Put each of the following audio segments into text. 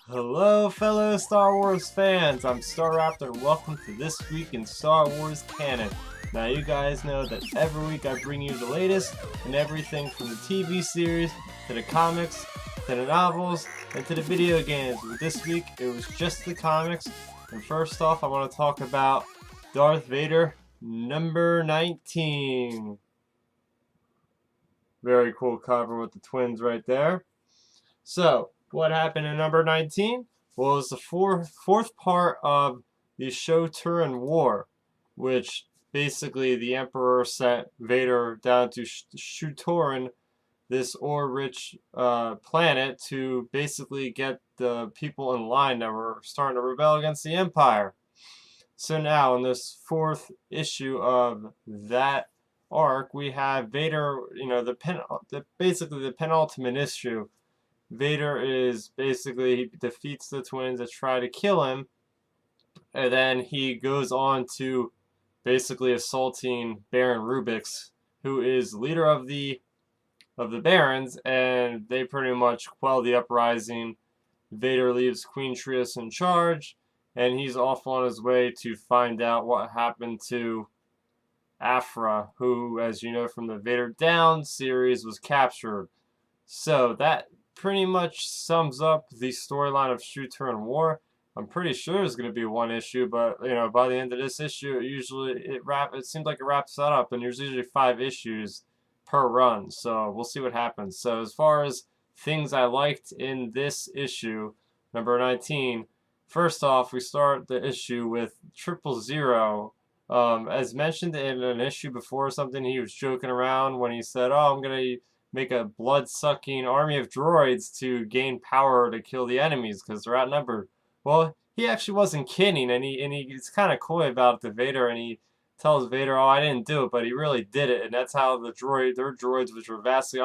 Hello, fellow Star Wars fans. I'm Starrapter, and welcome to This Week in Star Wars Canon. Now, you guys know that every week I bring you the latest and everything from the TV series to the comics to the novels and to the video games. But this week it was just the comics. And first off, I want to talk about Darth Vader number 19. Very cool cover with the twins right there. So, what happened in number 19? Well, it was the fourth part of the Shu-Torun War, which basically the Emperor sent Vader down to Shu-Torun, this ore-rich planet, to basically get the people in line that were starting to rebel against the Empire. So now, in this fourth issue of that arc, we have Vader, basically the penultimate issue. Vader is basically, he defeats the twins that try to kill him, and then he goes on to basically assaulting Baron Rubix, who is leader of the Barons, and they pretty much quell the uprising. Vader leaves Queen Trios in charge, and he's off on his way to find out what happened to Aphra, who, as you know from the Vader Down series, was captured. So that pretty much sums up the storyline of Shu-Torun War. I'm pretty sure there's going to be one issue, but by the end of this issue, it seems like it wraps that up, and there's usually 5 issues per run. So we'll see what happens. So as far as things I liked in this issue, number 19, first off, we start the issue with 000. As mentioned in an issue before or something, he was joking around when he said, "Oh, I'm gonna make a blood-sucking army of droids to gain power to kill the enemies because they're outnumbered." Well, he actually wasn't kidding, and he's kind of coy about it to Vader, and he tells Vader, "Oh, I didn't do it," but he really did it, and that's how their droids, which were vastly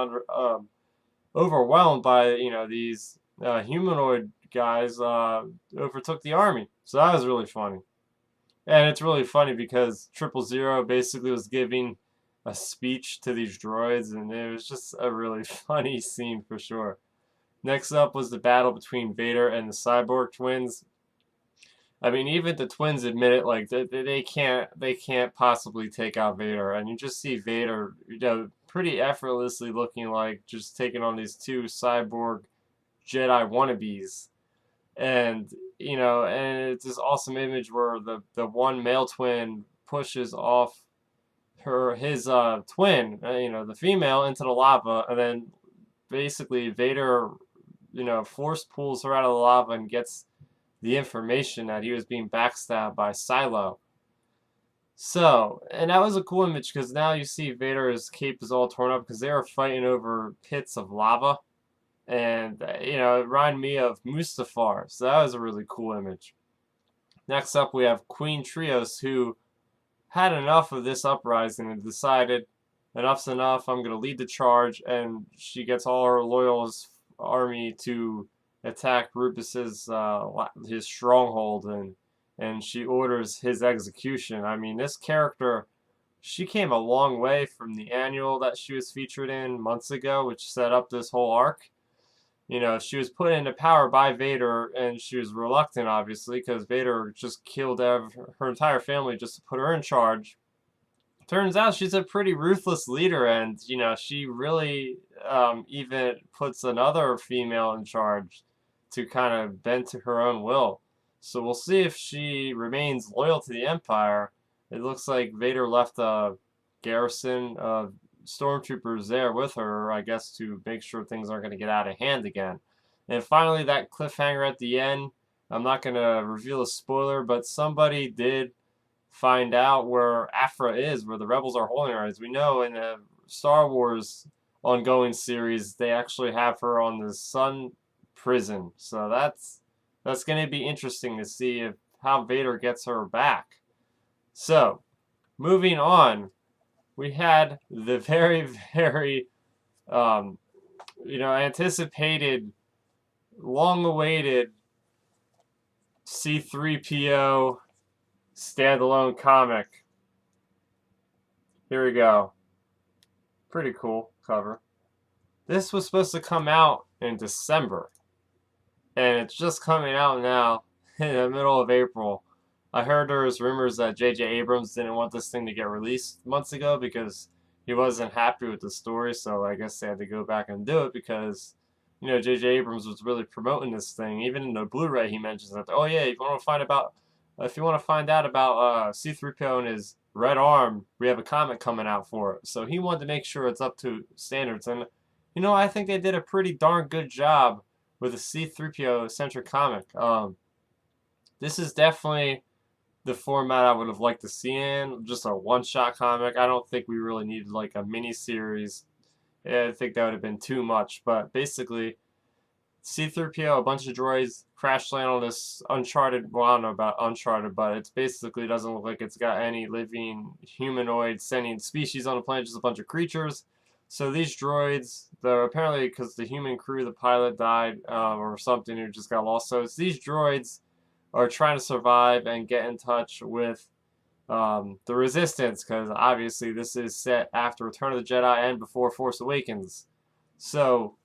overwhelmed by these humanoid guys, overtook the army. So that was really funny, and it's really funny because 000 basically was giving a speech to these droids, and it was just a really funny scene for sure. Next up was the battle between Vader and the Cyborg twins. I mean, even the twins admit it, like they can't possibly take out Vader, and you just see Vader, pretty effortlessly looking like just taking on these 2 cyborg Jedi wannabes, and and it's this awesome image where the one male twin pushes off his twin, the female, into the lava, and then basically Vader, force pulls her out of the lava and gets the information that he was being backstabbed by Silo. So, and that was a cool image because now you see Vader's cape is all torn up because they were fighting over pits of lava, and it reminded me of Mustafar. So that was a really cool image. Next up, we have Queen Trios, who had enough of this uprising and decided enough's enough, I'm going to lead the charge, and she gets all her loyals army to attack Rubus's his stronghold, and she orders his execution. I mean, this character, she came a long way from the annual that she was featured in months ago, which set up this whole arc. She was put into power by Vader, and she was reluctant, obviously, because Vader just killed her entire family just to put her in charge. Turns out she's a pretty ruthless leader, and, she really even puts another female in charge to kind of bend to her own will. So we'll see if she remains loyal to the Empire. It looks like Vader left a garrison of stormtroopers there with her, I guess, to make sure things aren't going to get out of hand again. And finally, that cliffhanger at the end, I'm not going to reveal a spoiler, but somebody did find out where Aphra is, where the rebels are holding her. As we know, in the Star Wars ongoing series, they actually have her on the Sun prison. So that's going to be interesting to see how Vader gets her back. So, moving on, we had the very, very, anticipated, long-awaited C-3PO standalone comic. Here we go. Pretty cool cover. This was supposed to come out in December, and it's just coming out now in the middle of April. I heard there was rumors that J.J. Abrams didn't want this thing to get released months ago because he wasn't happy with the story, so I guess they had to go back and do it because, you know, J.J. Abrams was really promoting this thing. Even in the Blu-ray, he mentions that, oh yeah, if you want to find out about C-3PO and his red arm, we have a comic coming out for it. So he wanted to make sure it's up to standards, and you know, I think they did a pretty darn good job with a C-3PO centric comic. This is definitely the format I would have liked to see in, just a one-shot comic. I don't think we really needed like a mini-series. I think that would have been too much, but basically, C-3PO, a bunch of droids crash land on this uncharted, well, I don't know about uncharted, but it basically doesn't look like it's got any living humanoid sentient species on the planet, just a bunch of creatures. So these droids, they're apparently because the human crew, the pilot died or something, who just got lost. So it's these droids are trying to survive and get in touch with the Resistance, because obviously this is set after Return of the Jedi and before Force Awakens. So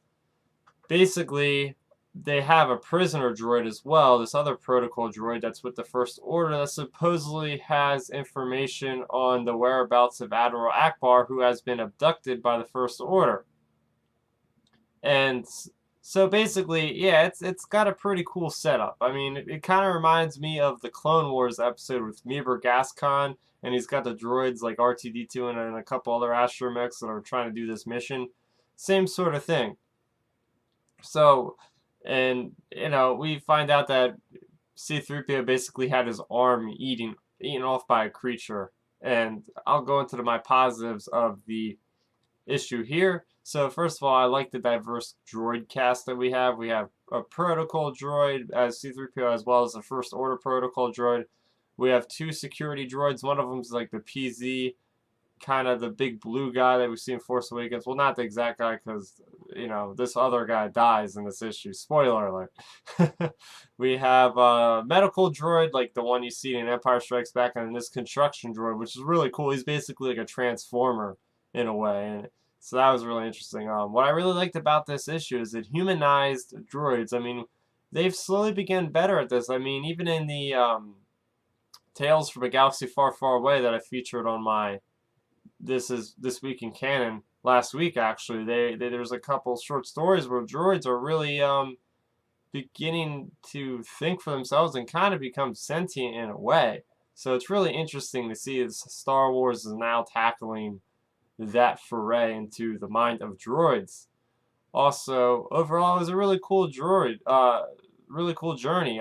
basically, they have a prisoner droid as well, this other protocol droid that's with the First Order that supposedly has information on the whereabouts of Admiral Akbar, who has been abducted by the First Order. And so basically, yeah, it's got a pretty cool setup. I mean, it kind of reminds me of the Clone Wars episode with Meeber Gascon, and he's got the droids like R2-D2 and a couple other astromechs that are trying to do this mission. Same sort of thing. So, and you know, we find out that C-3PO basically had his arm eaten off by a creature, and I'll go into my positives of the issue here. So first of all, I like the diverse droid cast that we have. We have a protocol droid as C-3PO as well as a First Order protocol droid. We have two security droids. One of them is like the PZ, kind of the big blue guy that we see in Force Awakens. Well, not the exact guy because, you know, this other guy dies in this issue. Spoiler alert. We have a medical droid like the one you see in Empire Strikes Back, and this construction droid, which is really cool. He's basically like a transformer in a way. And so that was really interesting. What I really liked about this issue is it humanized droids. I mean, they've slowly begun better at this. I mean, even in the Tales from a Galaxy Far, Far Away that I featured on my This Week in Canon last week, actually, there's a couple short stories where droids are really beginning to think for themselves and kind of become sentient in a way. So it's really interesting to see this Star Wars is now tackling that foray into the mind of droids. Also, overall, it was a really cool really cool journey.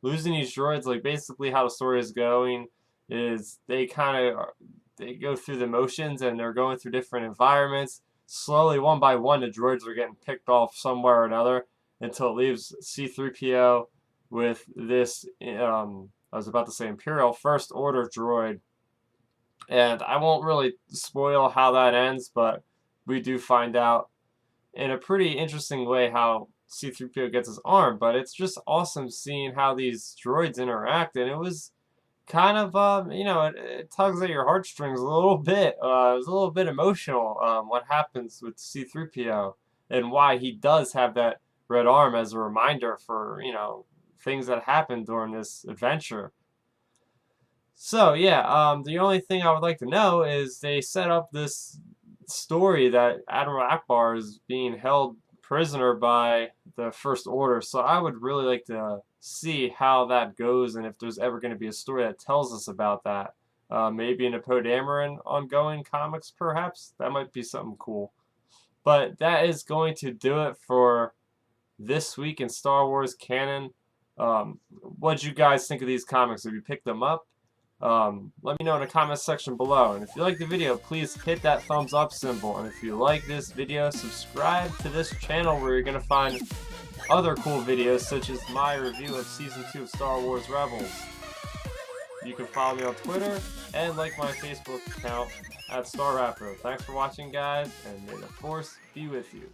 Losing these droids, like basically how the story is going, is they go through the motions and they're going through different environments. Slowly, one by one, the droids are getting picked off somewhere or another until it leaves C-3PO with this, I was about to say Imperial First Order droid. And I won't really spoil how that ends, but we do find out in a pretty interesting way how C-3PO gets his arm. But it's just awesome seeing how these droids interact, and it was kind of, you know, it tugs at your heartstrings a little bit. It was a little bit emotional, what happens with C-3PO and why he does have that red arm as a reminder for, you know, things that happened during this adventure. So yeah, the only thing I would like to know is they set up this story that Admiral Akbar is being held prisoner by the First Order. So I would really like to see how that goes and if there's ever going to be a story that tells us about that. Maybe in a Poe Dameron ongoing comics, perhaps. That might be something cool. But that is going to do it for this week in Star Wars canon. What'd you guys think of these comics? Have you picked them up? Let me know in the comment section below. And if you like the video, please hit that thumbs up symbol. And if you like this video, subscribe to this channel where you're going to find other cool videos such as my review of Season 2 of Star Wars Rebels. You can follow me on Twitter and like my Facebook account at Starrapter. Thanks for watching, guys, and may the Force be with you.